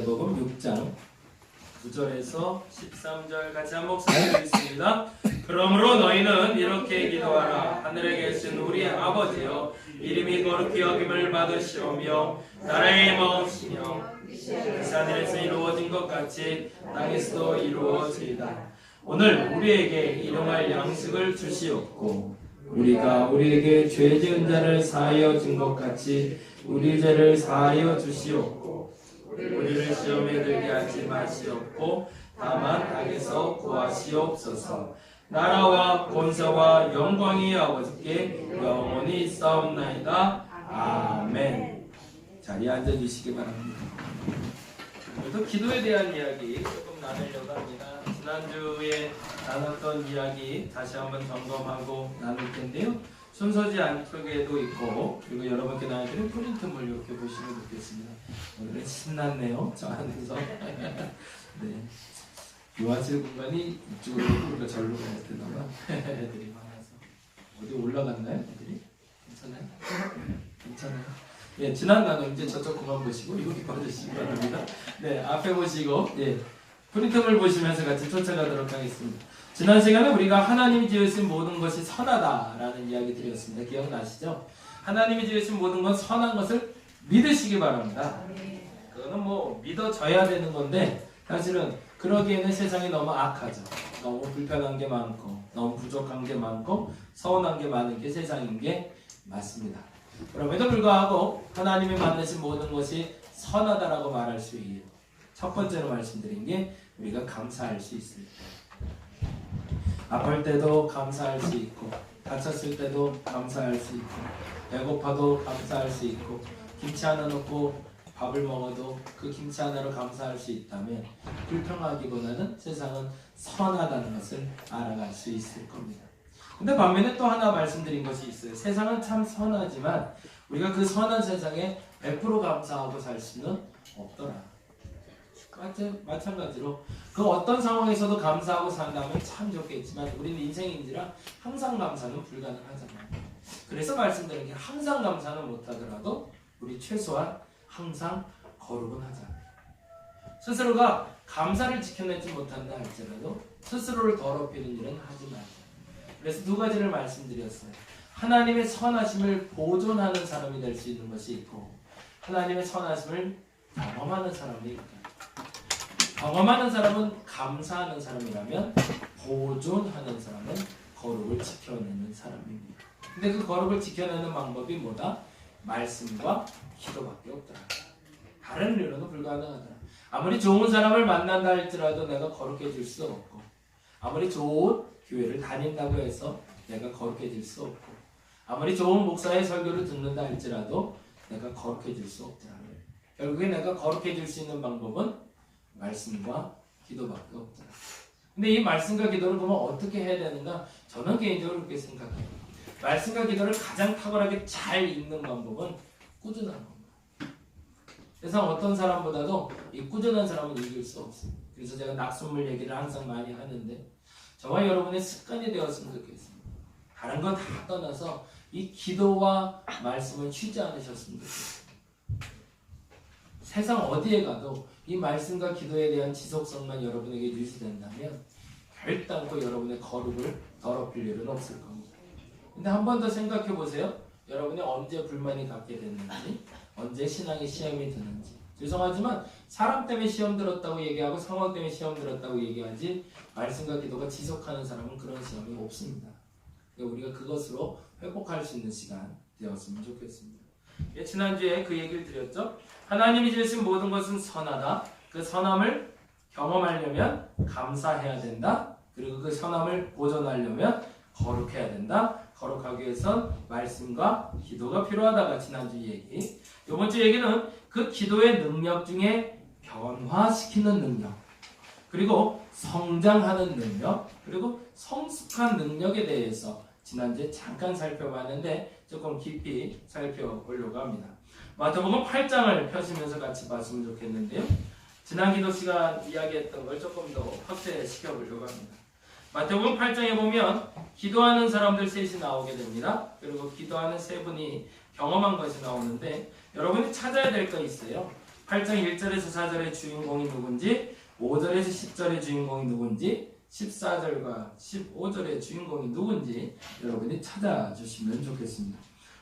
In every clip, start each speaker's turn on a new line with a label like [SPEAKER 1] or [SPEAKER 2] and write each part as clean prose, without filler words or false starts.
[SPEAKER 1] 마태복음 6장 9절에서 13절 같이 한 목소리 드리겠습니다. 그러므로 너희는 이렇게 기도하라. 하늘에 계신 우리 아버지여, 이름이 거룩히 여김을 받으시오며 나라의 마음이시며 하늘에서 이루어진 것 같이 땅에서도 이루어지이다. 오늘 우리에게 일용할 양식을 주시옵고 우리가 우리에게 죄 지은 자를 사하여 준 것 같이 우리 죄를 사하여 주시옵고 우리를 시험에 들게 하지 마시옵고 다만 악에서 구하시옵소서. 나라와 권세와 영광이 아버지께 영원히 있사옵나이다. 아멘. 자리에 앉아주시기 바랍니다. 오늘도 기도에 대한 이야기 조금 나누려고 합니다. 지난주에 나눴던 이야기 다시 한번 점검하고 나눌 텐데요. 순서지 않게도 있고, 그리고 여러분께 나눠드린 프린트물 이렇게 보시면 좋겠습니다. 오늘은 신났네요, 저 안에서. 네. 요하실 공간이 이쪽으로 우리가 절로 가야 되나봐. 애들이 많아서. 어디 올라갔나요, 애들이? 괜찮아요? 괜찮아요? 예, 지난 나눔 이제 저쪽 그만 보시고 여기 봐주시기 바랍니다. 네, 앞에 보시고, 예, 프린트물 보시면서 같이 쫓아가도록 하겠습니다. 지난 시간에 우리가 하나님이 지으신 모든 것이 선하다라는 이야기 드렸습니다. 기억나시죠? 하나님이 지으신 모든 건 선한 것을 믿으시기 바랍니다. 그거는 뭐 믿어져야 되는 건데 사실은 그러기에는 세상이 너무 악하죠. 너무 불편한 게 많고 너무 부족한 게 많고 서운한 게 많은 게 세상인 게 맞습니다. 그럼에도 불구하고 하나님이 만드신 모든 것이 선하다라고 말할 수 있는 첫 번째로 말씀드린 게 우리가 감사할 수 있을 때, 아플 때도 감사할 수 있고 다쳤을 때도 감사할 수 있고 배고파도 감사할 수 있고 김치 하나 넣고 밥을 먹어도 그 김치 하나로 감사할 수 있다면 불평하기보다는 세상은 선하다는 것을 알아갈 수 있을 겁니다. 근데 반면에 또 하나 말씀드린 것이 있어요. 세상은 참 선하지만 우리가 그 선한 세상에 100% 감사하고 살 수는 없더라. 마찬가지로 그 어떤 상황에서도 감사하고 산다면 참 좋겠지만 우리는 인생인지라 항상 감사는 불가능하잖아요. 그래서 말씀드린 게 항상 감사는 못하더라도 우리 최소한 항상 거룩은 하자. 스스로가 감사를 지켜내지 못한다 할지라도 스스로를 더럽히는 일은 하지 말자. 그래서 두 가지를 말씀드렸어요. 하나님의 선하심을 보존하는 사람이 될 수 있는 것이 있고 하나님의 선하심을 경험하는 사람이 있다. 경험하는 사람은 감사하는 사람이라면 보존하는 사람은 거룩을 지켜내는 사람입니다. 근데 그 거룩을 지켜내는 방법이 뭐다? 말씀과 기도밖에 없더라. 다른 이유로는 불가능하더라. 아무리 좋은 사람을 만난다 할지라도 내가 거룩해질 수 없고 아무리 좋은 교회를 다닌다고 해서 내가 거룩해질 수 없고 아무리 좋은 목사의 설교를 듣는다 할지라도 내가 거룩해질 수 없더라. 결국에 내가 거룩해질 수 있는 방법은 말씀과 기도밖에 없더라. 근데 이 말씀과 기도를 그러면 어떻게 해야 되는가? 저는 개인적으로 그렇게 생각해요. 말씀과 기도를 가장 탁월하게 잘 읽는 방법은 꾸준한 겁니다. 세상 어떤 사람보다도 이 꾸준한 사람은 이길 수 없습니다. 그래서 제가 낙순물 얘기를 항상 많이 하는데 저와 여러분의 습관이 되었으면 좋겠습니다. 다른 건 다 떠나서 이 기도와 말씀을 쉬지 않으셨으면 좋겠습니다. 세상 어디에 가도 이 말씀과 기도에 대한 지속성만 여러분에게 유지된다면 결단코 여러분의 거룩을 더럽힐 일은 없을 겁니다. 근데 한 번 더 생각해 보세요. 여러분이 언제 불만이 갖게 됐는지, 언제 신앙의 시험이 드는지. 죄송하지만 사람 때문에 시험 들었다고 얘기하고 상황 때문에 시험 들었다고 얘기하지 말씀과 기도가 지속하는 사람은 그런 시험이 없습니다. 그러니까 우리가 그것으로 회복할 수 있는 시간 되었으면 좋겠습니다. 예, 지난주에 그 얘기를 드렸죠. 하나님이 지으신 모든 것은 선하다. 그 선함을 경험하려면 감사해야 된다. 그리고 그 선함을 보존하려면 거룩해야 된다. 거룩하기 위해선 말씀과 기도가 필요하다가 지난주 얘기. 이번 주 얘기는 그 기도의 능력 중에 변화시키는 능력, 그리고 성장하는 능력, 그리고 성숙한 능력에 대해서 지난주에 잠깐 살펴봤는데 조금 깊이 살펴보려고 합니다. 마태복음 8장을 펴시면서 같이 봤으면 좋겠는데요. 지난 기도 시간 이야기했던 걸 조금 더 확대시켜 보려고 합니다. 마태복음 8장에 보면 기도하는 사람들 셋이 나오게 됩니다. 그리고 기도하는 세 분이 경험한 것이 나오는데 여러분이 찾아야 될 거 있어요. 8장 1절에서 4절의 주인공이 누군지, 5절에서 10절의 주인공이 누군지, 14절과 15절의 주인공이 누군지 여러분이 찾아주시면 좋겠습니다.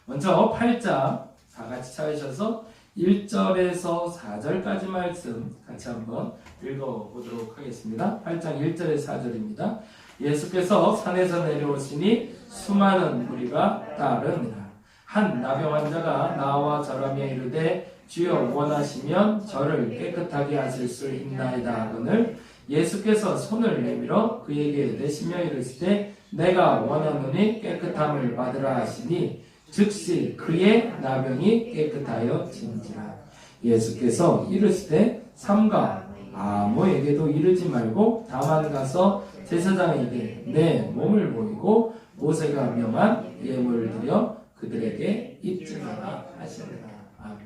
[SPEAKER 1] 먼저 8장 다 같이 찾으셔서 1절에서 4절까지 말씀 같이 한번 읽어보도록 하겠습니다. 8장 1절에서 4절입니다. 예수께서 산에서 내려오시니 수많은 무리가 따르니라. 한 나병 환자가 나와 절하며 이르되 주여 원하시면 저를 깨끗하게 하실 수 있나이다 하거늘 예수께서 손을 내밀어 그에게 대시며 이르시되 내가 원하노니 깨끗함을 받으라 하시니 즉시 그의 나병이 깨끗하여 진지라. 예수께서 이르시되 삼가 아무에게도 이르지 말고 다만 가서 제사장에게 내 몸을 보이고 모세가 명한 예물을 드려 그들에게 입증하라 하시니라. 아멘.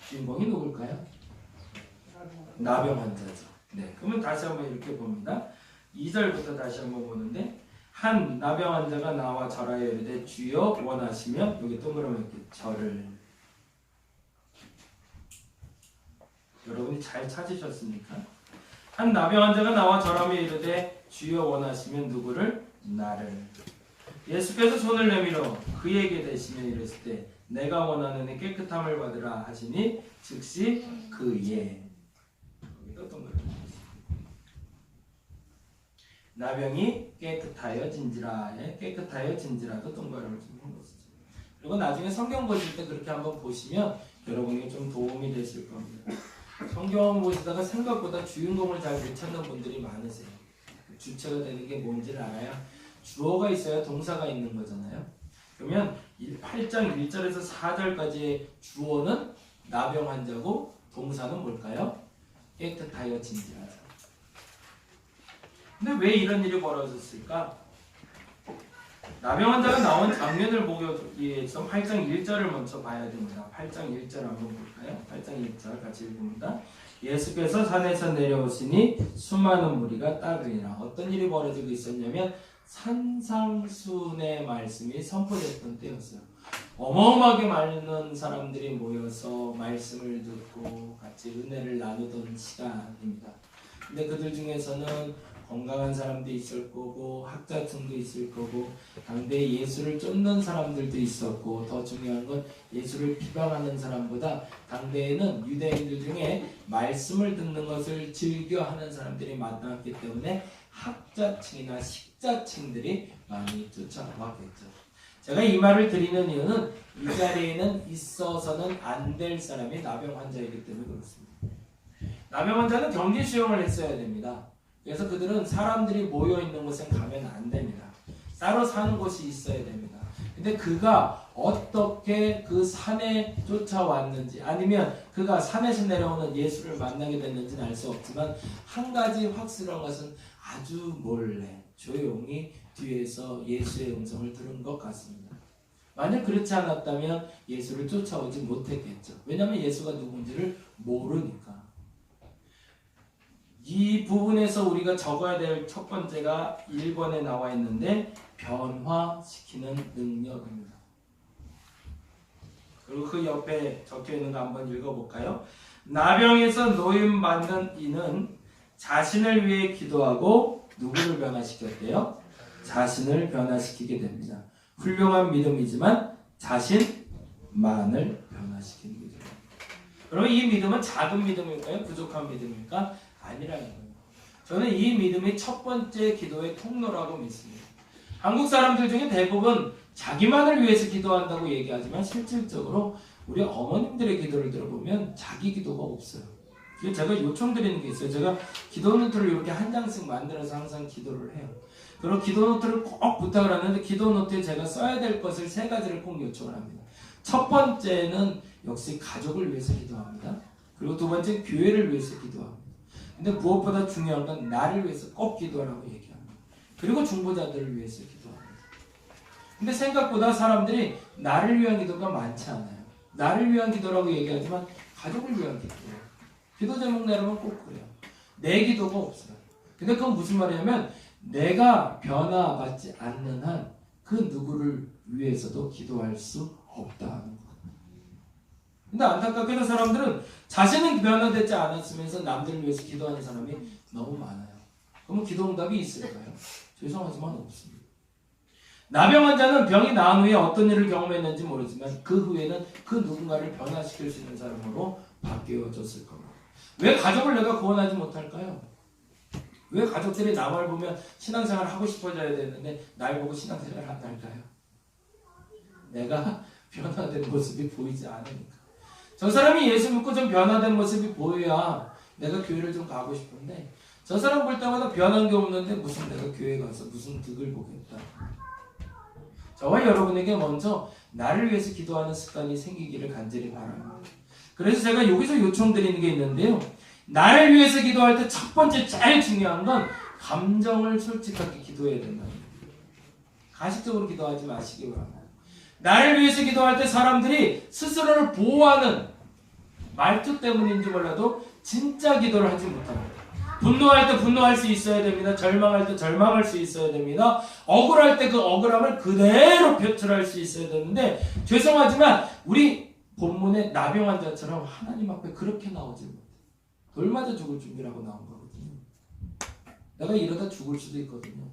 [SPEAKER 1] 주인공이 누굴까요? 나병 환자죠. 네, 그러면 다시 한번 이렇게 봅니다. 2절부터 다시 한번 보는데 한 나병 환자가 나와 절하여 이르되 주여 원하시면 여기 동그라미 이렇게 절을 여러분이 잘 찾으셨습니까? 한 나병 환자가 나와 절하며 이르되 주여 원하시면 누구를? 나를. 예수께서 손을 내밀어 그에게 대시며 이르실 때 내가 원하는 깨끗함을 받으라 하시니 즉시 그의 여기도 동그라미 나병이 깨끗하여 진지라. 깨끗하여 진지라도 동그라미를 좀 해보시죠. 그리고 나중에 성경 보실 때 그렇게 한번 보시면 여러분에게 좀 도움이 되실 겁니다. 성경 보시다가 생각보다 주인공을 잘 못 찾는 분들이 많으세요. 주체가 되는 게 뭔지를 알아야 주어가 있어야 동사가 있는 거잖아요. 그러면 8장 1절에서 4절까지의 주어는 나병 환자고 동사는 뭘까요? 깨끗하여 진지하다. 근데 왜 이런 일이 벌어졌을까? 나병 환자가 나온 장면을 보기 위해서 8장 1절을 먼저 봐야 됩니다. 8장 1절 한번 볼까요? 8장 1절 같이 읽습니다. 예수께서 산에서 내려오시니 수많은 무리가 따르니라. 어떤 일이 벌어지고 있었냐면 산상수훈의 말씀이 선포됐던 때였어요. 어마어마하게 많은 사람들이 모여서 말씀을 듣고 같이 은혜를 나누던 시간입니다. 근데 그들 중에서는 건강한 사람도 있을 거고 학자층도 있을 거고 당대에 예수를 쫓는 사람들도 있었고 더 중요한 건 예수를 비방하는 사람보다 당대에는 유대인들 중에 말씀을 듣는 것을 즐겨하는 사람들이 많았기 때문에 학자층이나 식자층들이 많이 쫓아왔겠죠. 제가 이 말을 드리는 이유는 이 자리에는 있어서는 안 될 사람이 나병 환자이기 때문에 그렇습니다. 나병 환자는 격리 수용을 했어야 됩니다. 그래서 그들은 사람들이 모여있는 곳에 가면 안 됩니다. 따로 사는 곳이 있어야 됩니다. 근데 그가 어떻게 그 산에 쫓아왔는지 아니면 그가 산에서 내려오는 예수를 만나게 됐는지는 알 수 없지만 한 가지 확실한 것은 아주 몰래 조용히 뒤에서 예수의 음성을 들은 것 같습니다. 만약 그렇지 않았다면 예수를 쫓아오지 못했겠죠. 왜냐하면 예수가 누군지를 모르니까. 이 부분에서 우리가 적어야 될 첫 번째가 1번에 나와 있는데 변화시키는 능력입니다. 그리고 그 옆에 적혀있는 거 한번 읽어볼까요? 나병에서 노임받는 이는 자신을 위해 기도하고 누구를 변화시켰대요? 자신을 변화시키게 됩니다. 훌륭한 믿음이지만 자신만을 변화시키는 믿음. 그럼 이 믿음은 작은 믿음일까요? 부족한 믿음일까? 아니라는 거예요. 저는 이 믿음이 첫 번째 기도의 통로라고 믿습니다. 한국 사람들 중에 대부분 자기만을 위해서 기도한다고 얘기하지만 실질적으로 우리 어머님들의 기도를 들어보면 자기 기도가 없어요. 제가 요청드리는 게 있어요. 제가 기도 노트를 이렇게 한 장씩 만들어서 항상 기도를 해요. 그리고 기도 노트를 꼭 부탁을 하는데 기도 노트에 제가 써야 될 것을 3가지를 꼭 요청을 합니다. 첫 번째는 역시 가족을 위해서 기도합니다. 그리고 두 번째 교회를 위해서 기도합니다. 근데 무엇보다 중요한 건 나를 위해서 꼭 기도하라고 얘기합니다. 그리고 중보자들을 위해서 기도합니다. 근데 생각보다 사람들이 나를 위한 기도가 많지 않아요. 나를 위한 기도라고 얘기하지만 가족을 위한 기도예요. 기도 제목 내려면 꼭 그래요. 내 기도가 없어요. 근데 그건 무슨 말이냐면 내가 변화받지 않는 한 그 누구를 위해서도 기도할 수 없다는 거예요. 근데 안타깝게도 사람들은 자신은 변화되지 않았으면서 남들을 위해서 기도하는 사람이 너무 많아요. 그러면 기도 응답이 있을까요? 죄송하지만 없습니다. 나병 환자는 병이 나은 후에 어떤 일을 경험했는지 모르지만 그 후에는 그 누군가를 변화시킬 수 있는 사람으로 바뀌어졌을 겁니다. 왜 가족을 내가 구원하지 못할까요? 왜 가족들이 남을 보면 신앙생활을 하고 싶어져야 되는데 날 보고 신앙생활을 안 할까요? 내가 변화된 모습이 보이지 않으니까. 저 사람이 예수 믿고 좀 변화된 모습이 보여야 내가 교회를 좀 가고 싶은데 저 사람 볼 때마다 변한 게 없는데 무슨 내가 교회 가서 무슨 득을 보겠다. 저와 여러분에게 먼저 나를 위해서 기도하는 습관이 생기기를 간절히 바랍니다. 그래서 제가 여기서 요청드리는 게 있는데요. 나를 위해서 기도할 때 첫 번째 제일 중요한 건 감정을 솔직하게 기도해야 된답니다. 가식적으로 기도하지 마시기 바랍니다. 나를 위해서 기도할 때 사람들이 스스로를 보호하는 말투 때문인지 몰라도 진짜 기도를 하지 못합니다. 분노할 때 분노할 수 있어야 됩니다. 절망할 때 절망할 수 있어야 됩니다. 억울할 때 그 억울함을 그대로 표출할 수 있어야 되는데 죄송하지만 우리 본문의 나병 환자처럼 하나님 앞에 그렇게 나오지 못해요. 돌 맞아 죽을 준비라고 나온 거거든요. 내가 이러다 죽을 수도 있거든요.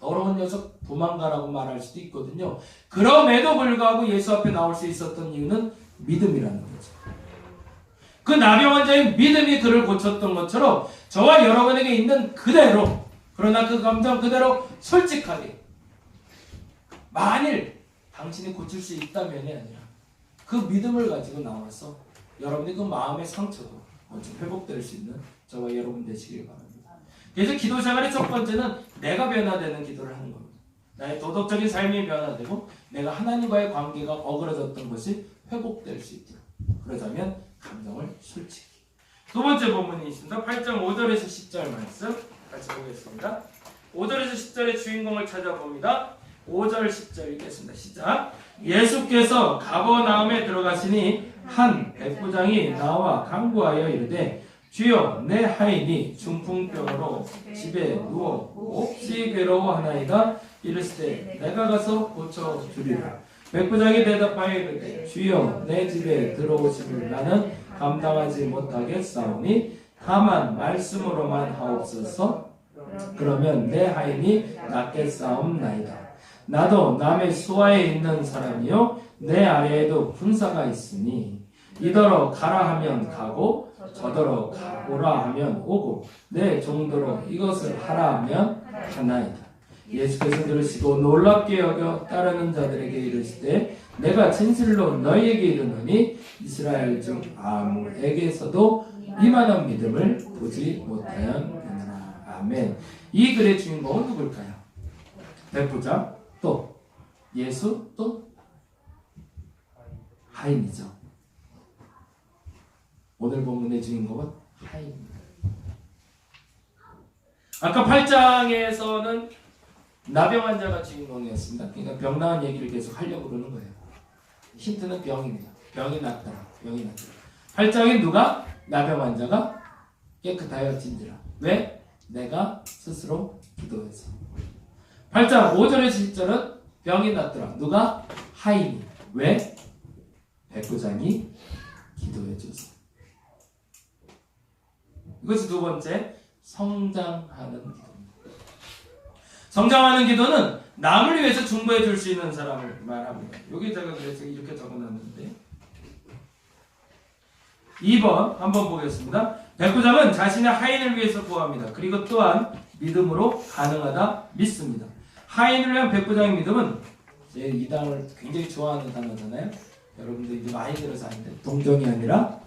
[SPEAKER 1] 더러운 녀석 도망가라고 말할 수도 있거든요. 그럼에도 불구하고 예수 앞에 나올 수 있었던 이유는 믿음이라는 거죠. 그 나병 환자의 믿음이 그를 고쳤던 것처럼 저와 여러분에게 있는 그대로, 그러나 그 감정 그대로 솔직하게, 만일 당신이 고칠 수 있다면이 아니라 그 믿음을 가지고 나와서 여러분의 그 마음의 상처도 좀 회복될 수 있는 저와 여러분 되시길 바랍니다. 그래서 기도 생활의 첫 번째는 내가 변화되는 기도를 하는 겁니다. 나의 도덕적인 삶이 변화되고 내가 하나님과의 관계가 어그러졌던 것이 회복될 수 있도록. 그러자면 감정을 솔직히. 두 번째 본문이 있습니다. 8장 5절에서 10절 말씀 같이 보겠습니다. 5절에서 10절의 주인공을 찾아봅니다. 5절 10절 읽겠습니다. 시작. 예수께서 가버나움에 들어가시니 한 백부장이 나와 간구하여 이르되 주여 내 하인이 중풍병으로 집에 누워 몹시 괴로워하나이다. 이르시되 내가 가서 고쳐주리라. 백부장이 대답하여 이르되 주여 내 집에 들어오심을 나는 감당하지 못하겠사오니 다만 말씀으로만 하옵소서. 그러면 내 하인이 낫겠사옵나이다. 나도 남의 수하에 있는 사람이요 내 아래에도 군사가 있으니 이더러 가라 하면 가고 저더러 오라 하면 오고 내 종도로 이것을 하라 하면 하나이다. 예수께서 들으시고 놀랍게 여겨 따르는 자들에게 이르시되 내가 진실로 너희에게 이르노니 이스라엘 중 아무에게서도 이만한 믿음을 보지 못하였느니라. 아멘. 이 글의 주인공은 누굴까요? 백부장, 또 예수, 또 하인이죠. 오늘 본문의 주인공은 하인입니다. 아까 8장에서는 나병 환자가 주인공이었습니다. 그러니까 병 나은 얘기를 계속 하려고 그러는 거예요. 힌트는 병입니다. 병이 낫다. 병이 낫다. 8장에 누가? 나병 환자가 깨끗하여진지라. 왜? 내가 스스로 기도해서. 8장 5절에서 10절은 병이 낫더라. 누가? 하인이. 왜? 백부장이 기도해줘서. 이것이 두 번째, 성장하는 기도입니다. 성장하는 기도는 남을 위해서 중보해 줄 수 있는 사람을 말합니다. 여기 제가 그래서 이렇게 적어놨는데 2번 한번 보겠습니다. 백부장은 자신의 하인을 위해서 구합니다. 그리고 또한 믿음으로 가능하다 믿습니다. 하인을 위한 백부장의 믿음은 제 이 단어를 굉장히 좋아하는 단어잖아요. 여러분들 이제 많이 들어서 아는데 동정이 아니라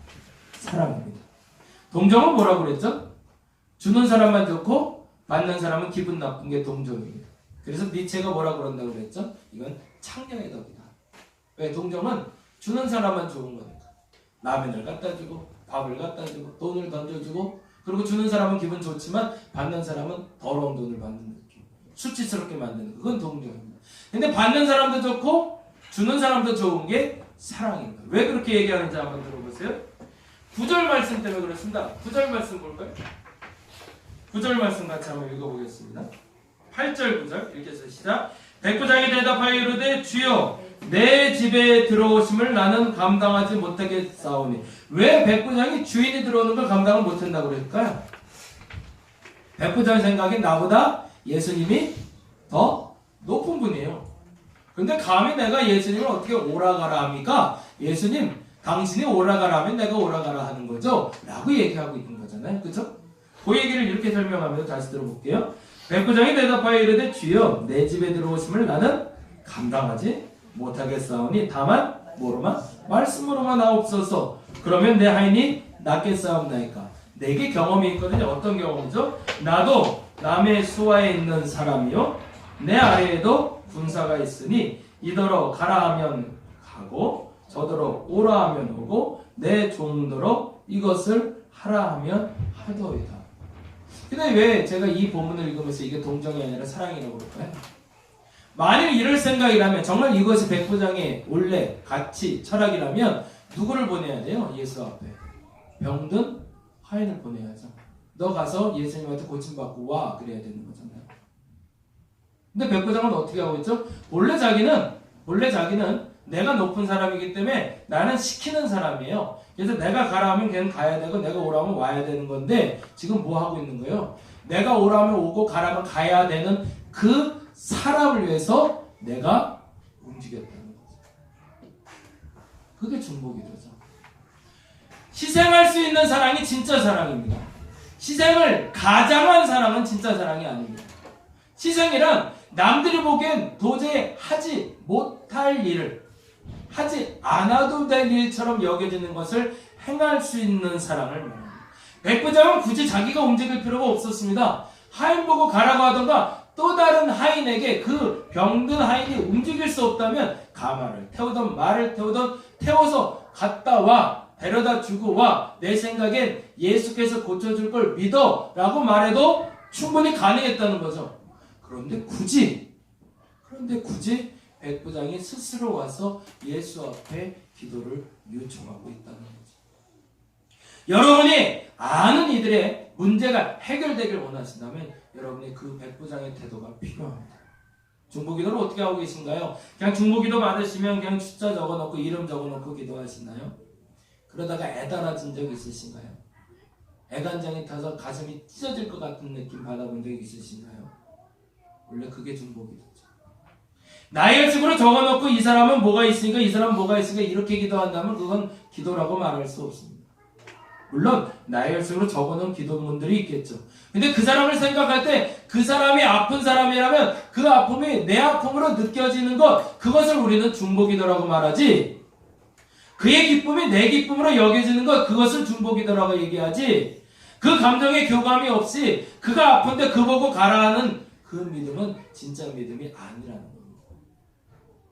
[SPEAKER 1] 사랑입니다. 동정은 뭐라고 그랬죠? 주는 사람만 좋고 받는 사람은 기분 나쁜 게 동정입니다. 그래서 니체가 뭐라고 그런다고 그랬죠? 이건 창녀의 덕이다. 왜? 동정은 주는 사람만 좋은 거니까. 라면을 갖다 주고 밥을 갖다 주고 돈을 던져주고 그리고 주는 사람은 기분 좋지만 받는 사람은 더러운 돈을 받는 느낌. 수치스럽게 만드는 그건 동정입니다. 근데 받는 사람도 좋고 주는 사람도 좋은 게 사랑입니다. 왜 그렇게 얘기하는지 한번 들어보세요. 9절 말씀 때문에 그렇습니다. 9절 말씀 볼까요? 9절 말씀 같이 한번 읽어보겠습니다. 8절 9절 읽겠습니다. 시작. 백부장이 대답하여 이르되 주여 내 집에 들어오심을 나는 감당하지 못하겠사오니. 왜 백부장이 주인이 들어오는 걸 감당을 못한다고 그랬을까요? 백부장 생각엔 나보다 예수님이 더 높은 분이에요. 근데 감히 내가 예수님을 어떻게 오라가라 합니까? 예수님, 당신이 오라가라 하면 내가 오라가라 하는 거죠? 라고 얘기하고 있는 거잖아요. 그죠? 그 얘기를 이렇게 설명하면서 다시 들어볼게요. 백부장이 대답하여 이르되 주여 내 집에 들어오심을 나는 감당하지 못하겠사오니 다만 뭐로만? 말씀으로만 하옵소서. 그러면 내 하인이 낫겠사옵나이까. 내게 경험이 있거든요. 어떤 경험이죠? 나도 남의 수하에 있는 사람이요 내 아래에도 군사가 있으니 이더러 가라 하면 가고 저더러 오라 하면 오고 내 종더러 이것을 하라 하면 하더이다. 근데 왜 제가 이 본문을 읽으면서 이게 동정이 아니라 사랑이라고 그럴까요? 만일 이럴 생각이라면, 정말 이것이 백부장의 원래 가치, 철학이라면 누구를 보내야 돼요? 예수 앞에. 병든 하인을 보내야죠. 너 가서 예수님한테 고침받고 와. 그래야 되는 거잖아요. 근데 백부장은 어떻게 하고 있죠? 원래 자기는 내가 높은 사람이기 때문에 나는 시키는 사람이에요. 그래서 내가 가라 하면 걔는 가야 되고 내가 오라면 와야 되는 건데 지금 뭐 하고 있는 거예요? 내가 오라면 오고 가라면 가야 되는 그 사람을 위해서 내가 움직였다는 거죠. 그게 중보기도죠. 희생할 수 있는 사랑이 진짜 사랑입니다. 희생을 가장한 사랑은 진짜 사랑이 아닙니다. 희생이란 남들이 보기엔 도저히 하지 못할 일을 하지 않아도 될 일처럼 여겨지는 것을 행할 수 있는 사랑을 말합니다. 백부장은 굳이 자기가 움직일 필요가 없었습니다. 하인 보고 가라고 하던가 또 다른 하인에게 그 병든 하인이 움직일 수 없다면 가마를 태우던 말을 태우던 태워서 갔다 와 데려다 주고 와 내 생각엔 예수께서 고쳐줄 걸 믿어 라고 말해도 충분히 가능했다는 거죠. 그런데 굳이 백부장이 스스로 와서 예수 앞에 기도를 요청하고 있다는 거죠. 여러분이 아는 이들의 문제가 해결되길 원하신다면 여러분이 그 백부장의 태도가 필요합니다. 중보기도를 어떻게 하고 계신가요? 그냥 중보기도 받으시면 그냥 숫자 적어놓고 이름 적어놓고 기도하시나요? 그러다가 애달아진 적 있으신가요? 애간장이 타서 가슴이 찢어질 것 같은 느낌 받아본 적 있으신가요? 원래 그게 중보기도죠. 나열식으로 적어놓고 이 사람은 뭐가 있으니까 이 사람은 뭐가 있으니까 이렇게 기도한다면 그건 기도라고 말할 수 없습니다. 물론 나열식으로 적어놓은 기도문들이 있겠죠. 근데 그 사람을 생각할 때 그 사람이 아픈 사람이라면 그 아픔이 내 아픔으로 느껴지는 것, 그것을 우리는 중보기도라고 말하지, 그의 기쁨이 내 기쁨으로 여겨지는 것, 그것을 중보기도라고 얘기하지, 그 감정에 교감이 없이 그가 아픈데 그 보고 가라 하는 그 믿음은 진짜 믿음이 아니라는 겁니다.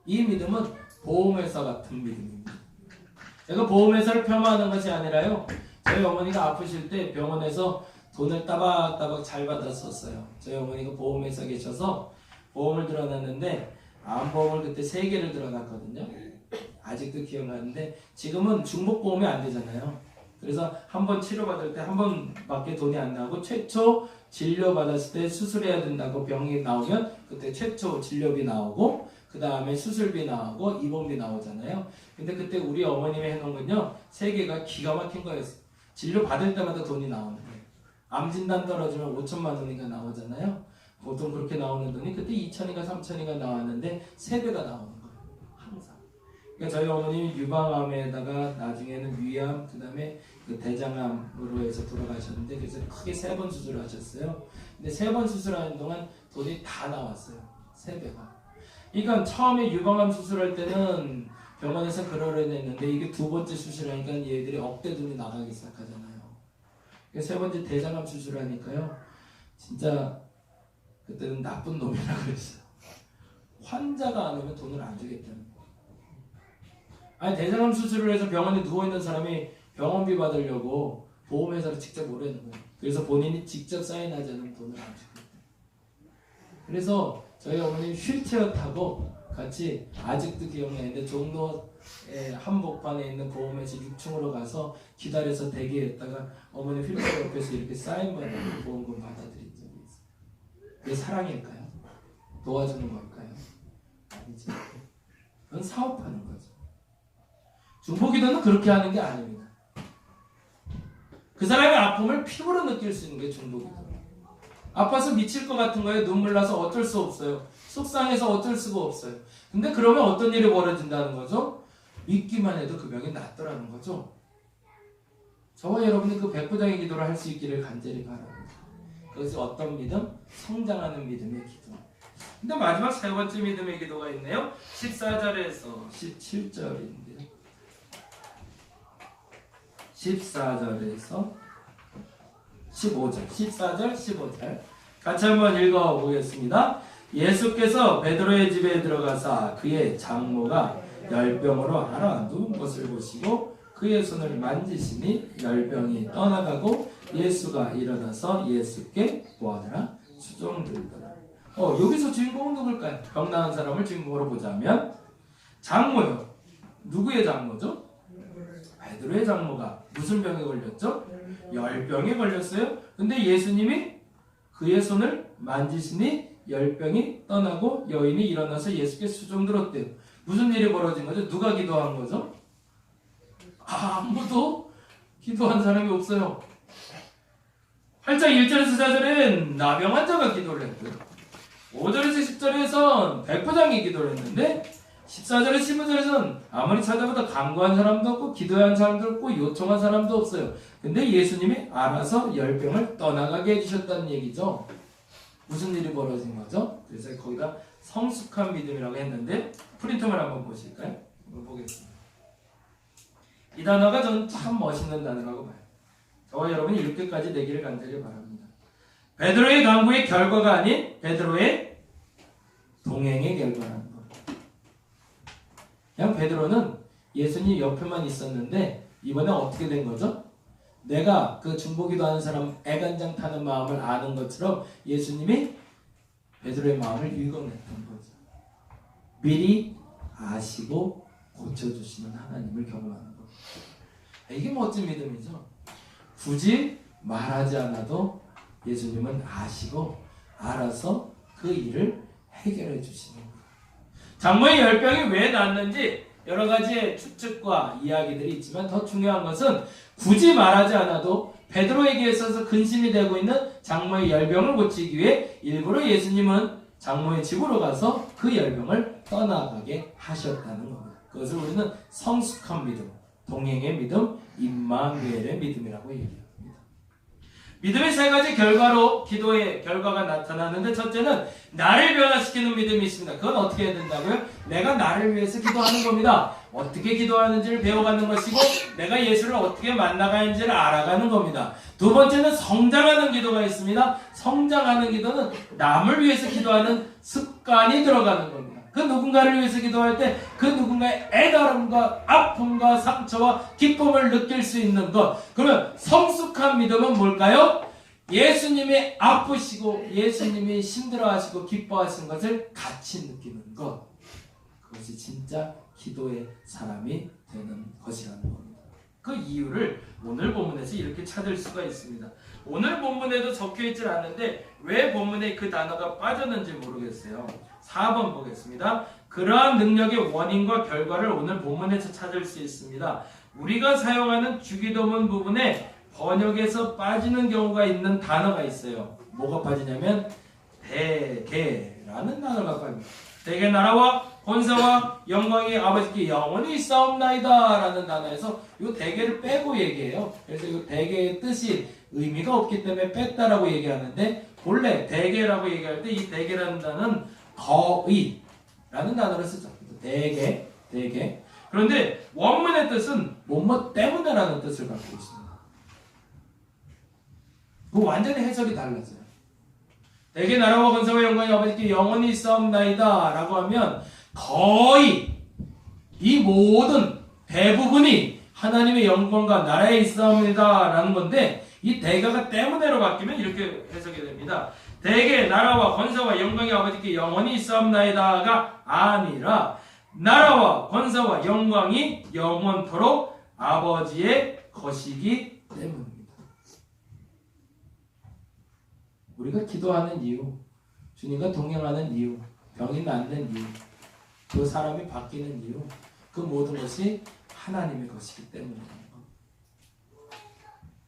[SPEAKER 1] 이 믿음은 보험회사 같은 믿음입니다. 제가 보험회사를 폄하하는 것이 아니라요, 저희 어머니가 아프실 때 병원에서 돈을 따박따박 잘 받았었어요. 저희 어머니가 보험회사 계셔서 보험을 들어놨는데 암보험을 그때 3개를 들어놨거든요. 아직도 기억나는데 지금은 중복보험이 안 되잖아요. 그래서 한 번 치료받을 때 한 번밖에 돈이 안 나고 최초 진료받았을 때 수술해야 된다고 병이 나오면 그때 최초 진료비 나오고 그 다음에 수술비 나오고 입원비 나오잖아요. 근데 그때 우리 어머님이 해놓은 건요, 3개가 기가 막힌 거였어요. 진료 받을 때마다 돈이 나오는 거예요. 암 진단 떨어지면 5천만 원인가 나오잖아요. 보통 그렇게 나오는 돈이 그때 2천인가 3천인가 나왔는데 3배가 나오는 거예요. 항상. 그러니까 저희 어머님이 유방암에다가 나중에는 위암, 그 다음에 그 대장암으로 해서 돌아가셨는데 그래서 크게 3번 수술을 하셨어요. 근데 3번 수술하는 동안 돈이 다 나왔어요. 3배가. 그러니까 처음에 유방암 수술할 때는 병원에서 그러려냈는데 이게 2번째 수술하니까 얘들이 억대 돈이 나가기 시작하잖아요. 3번째 대장암 수술하니까요, 진짜 그때는 나쁜 놈이라고 그랬어요. 환자가 안 오면 돈을 안 주겠다는 거예요. 아니, 대장암 수술을 해서 병원에 누워있는 사람이 병원비 받으려고 보험회사로 직접 오라는 거예요. 그래서 본인이 직접 사인하지 않으면 돈을 안 주겠다. 그래서 저희 어머니 휠체어 타고 같이, 아직도 기억나는데 종로의 한복판에 있는 보험회사 6층으로 가서 기다려서 대기했다가 어머니 휠체어 옆에서 이렇게 사인받고 보험금 받아들인 적이 있어요. 그게 사랑일까요? 도와주는 걸까요? 아니죠. 그건 사업하는 거죠. 중보기도는 그렇게 하는 게 아닙니다. 그 사람의 아픔을 피부로 느낄 수 있는 게 중보기도. 아파서 미칠 것 같은 거예요. 눈물 나서 어쩔 수 없어요. 속상해서 어쩔 수가 없어요. 근데 그러면 어떤 일이 벌어진다는 거죠? 믿기만 해도 그 병이 낫더라는 거죠. 저와 여러분이 그 백부장의 기도를 할 수 있기를 간절히 바랍니다. 그것이 어떤 믿음? 성장하는 믿음의 기도. 근데 마지막 세 번째 믿음의 기도가 있네요. 14절에서 17절인데요. 14절에서 15절, 14절, 15절 같이 한번 읽어보겠습니다. 예수께서 베드로의 집에 들어가사 그의 장모가 열병으로 앓아 누운 것을 보시고 그의 손을 만지시니 열병이 떠나가고 예수가 일어나서 예수께 구하더라 수종들더라. 여기서 주인공은 누굴까요? 병 나은 사람을 주인공으로 보자면 장모요. 누구의 장모죠? 베드로의 장모가 무슨 병에 걸렸죠? 열병에 걸렸어요. 근데 예수님이 그의 손을 만지시니 열병이 떠나고 여인이 일어나서 예수께 수종 들었대요. 무슨 일이 벌어진 거죠? 누가 기도한 거죠? 아무도 기도한 사람이 없어요. 8장 1절에서 4절엔 나병 환자가 기도를 했고요. 5절에서 10절에선 백부장이 기도를 했는데 14절에 15절에서는 아무리 찾아봐도 간구한 사람도 없고 기도한 사람도 없고 요청한 사람도 없어요. 근데 예수님이 알아서 열병을 떠나가게 해주셨다는 얘기죠. 무슨 일이 벌어진 거죠? 그래서 거기다 성숙한 믿음이라고 했는데 프린터만 한번 보실까요? 한번 보겠습니다. 이 단어가 저는 참 멋있는 단어라고 봐요. 저와 여러분이 이렇게까지 되기를 간절히 바랍니다. 베드로의 간구의 결과가 아닌 베드로의 동행의 결과라는 것. 그냥 베드로는 예수님 옆에만 있었는데 이번에 어떻게 된 거죠? 내가 그 중보기도 하는 사람 애간장 타는 마음을 아는 것처럼 예수님이 베드로의 마음을 읽어냈던 거죠. 미리 아시고 고쳐주시는 하나님을 경험하는 것. 이게 멋진 믿음이죠. 굳이 말하지 않아도 예수님은 아시고 알아서 그 일을 해결해 주시는 거예요. 장모의 열병이 왜 났는지 여러 가지의 추측과 이야기들이 있지만 더 중요한 것은 굳이 말하지 않아도 베드로에게 있어서 근심이 되고 있는 장모의 열병을 고치기 위해 일부러 예수님은 장모의 집으로 가서 그 열병을 떠나가게 하셨다는 겁니다. 그것을 우리는 성숙한 믿음, 동행의 믿음, 임마누엘의 믿음이라고 얘기합니다. 믿음의 세 가지 결과로 기도의 결과가 나타나는데 첫째는 나를 변화시키는 믿음이 있습니다. 그건 어떻게 해야 된다고요? 내가 나를 위해서 기도하는 겁니다. 어떻게 기도하는지를 배워가는 것이고 내가 예수를 어떻게 만나가는지를 알아가는 겁니다. 두 번째는 성장하는 기도가 있습니다. 성장하는 기도는 남을 위해서 기도하는 습관이 들어가는 겁니다. 그 누군가를 위해서 기도할 때 그 누군가의 애달음과 아픔과 상처와 기쁨을 느낄 수 있는 것. 그러면 성숙한 믿음은 뭘까요? 예수님이 아프시고 예수님이 힘들어하시고 기뻐하신 것을 같이 느끼는 것. 그것이 진짜 기도의 사람이 되는 것이라는 겁니다. 그 이유를 오늘 본문에서 이렇게 찾을 수가 있습니다. 오늘 본문에도 적혀있질 않는데 왜 본문에 그 단어가 빠졌는지 모르겠어요. 4번 보겠습니다. 그러한 능력의 원인과 결과를 오늘 본문에서 찾을 수 있습니다. 우리가 사용하는 주기도문 부분에 번역에서 빠지는 경우가 있는 단어가 있어요. 뭐가 빠지냐면 대개라는 단어가 빠집니다. 대개 나라와 권세와 영광이 아버지께 영원히 있사옵나이다 라는 단어에서 이 대개를 빼고 얘기해요. 그래서 이 대개의 뜻이 의미가 없기 때문에 뺐다라고 얘기하는데 본래 대개라고 얘기할 때 이 대개라는 단어는 거의 라는 단어를 쓰죠. 대개. 그런데 원문의 뜻은 뭐뭐 때문에 라는 뜻을 갖고 있습니다. 그 완전히 해석이 달라져요. 대개 나라와 권세와 영광이 아버지께 영원히 있사옵나이다 라고 하면 거의 이 모든 대부분이 하나님의 영광과 나라에 있사옵니다 라는 건데 이 대가가 때문에로 바뀌면 이렇게 해석이 됩니다. 대개 나라와 권세와 영광이 아버지께 영원히 있사옵나이다가 아니라 나라와 권세와 영광이 영원토록 아버지의 것이기 때문입니다. 우리가 기도하는 이유, 주님과 동행하는 이유, 병이 낫는 이유, 그 사람이 바뀌는 이유, 그 모든 것이 하나님의 것이기 때문이에요.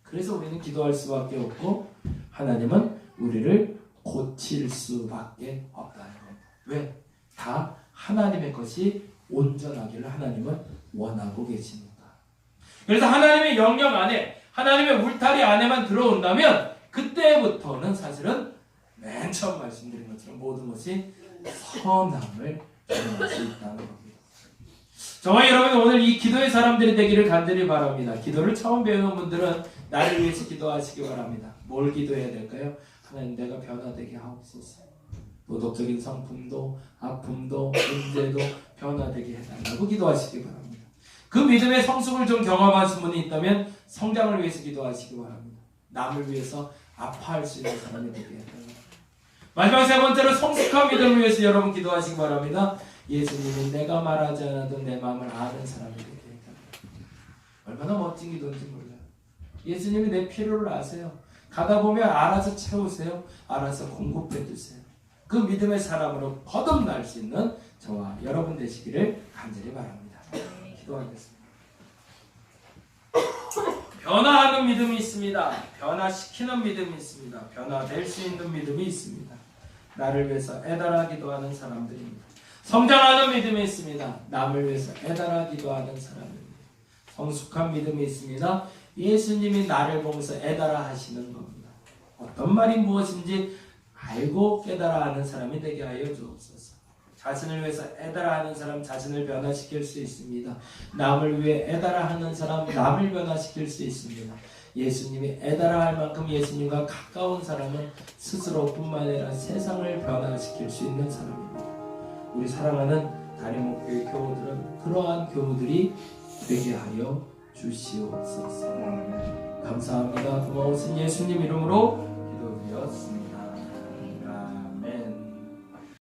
[SPEAKER 1] 그래서 우리는 기도할 수밖에 없고 하나님은 우리를 고칠 수밖에 없다는 겁니다. 왜? 다 하나님의 것이 온전하기를 하나님은 원하고 계십니다. 그래서 하나님의 영역 안에, 하나님의 울타리 안에만 들어온다면 그때부터는 사실은 맨 처음 말씀드린 것처럼 모든 것이 선함을 경험할 수 있다는 겁니다. 저와 여러분 오늘 이 기도의 사람들이 되기를 간절히 바랍니다. 기도를 처음 배우는 분들은 나를 위해서 기도하시기 바랍니다. 뭘 기도해야 될까요? 하나님, 내가 변화되게 하옵소서. 도덕적인 성품도 아픔도 문제도 변화되게 해달라고 기도하시기 바랍니다. 그 믿음의 성숙을 좀 경험하신 분이 있다면 성장을 위해서 기도하시기 바랍니다. 남을 위해서 아파할 수 있는 사람이 되게 해달라고. 마지막 세 번째로 성숙한 믿음을 위해서 여러분 기도하시기 바랍니다. 예수님이 내가 말하지 않아도 내 마음을 아는 사람이 되게 해달라고. 얼마나 멋진 기도인지 몰라요. 예수님이 내 필요를 아세요. 가다 보면 알아서 채우세요. 알아서 공급해 주세요. 그 믿음의 사람으로 거듭날 수 있는 저와 여러분 되시기를 간절히 바랍니다. 기도하겠습니다. 변화하는 믿음이 있습니다. 변화시키는 믿음이 있습니다. 변화될 수 있는 믿음이 있습니다. 나를 위해서 애달아 기도하는 사람들입니다. 성장하는 믿음이 있습니다. 남을 위해서 애달아 기도하는 사람입니다. 성숙한 믿음이 있습니다. 예수님이 나를 보면서 애달아 하시는 겁니다. 어떤 말이 무엇인지 알고 깨달아 하는 사람이 되게 하여 주옵소서. 자신을 위해서 애달아 하는 사람 자신을 변화시킬 수 있습니다. 남을 위해 애달아 하는 사람 남을 변화시킬 수 있습니다. 예수님이 애달아 할 만큼 예수님과 가까운 사람은 스스로뿐만 아니라 세상을 변화시킬 수 있는 사람입니다. 우리 사랑하는 담임목교회 교우들은 그러한 교우들이 되게 하여 주시옵소서. 감사합니다. 고마우신 예수님 이름으로 기도드렸습니다.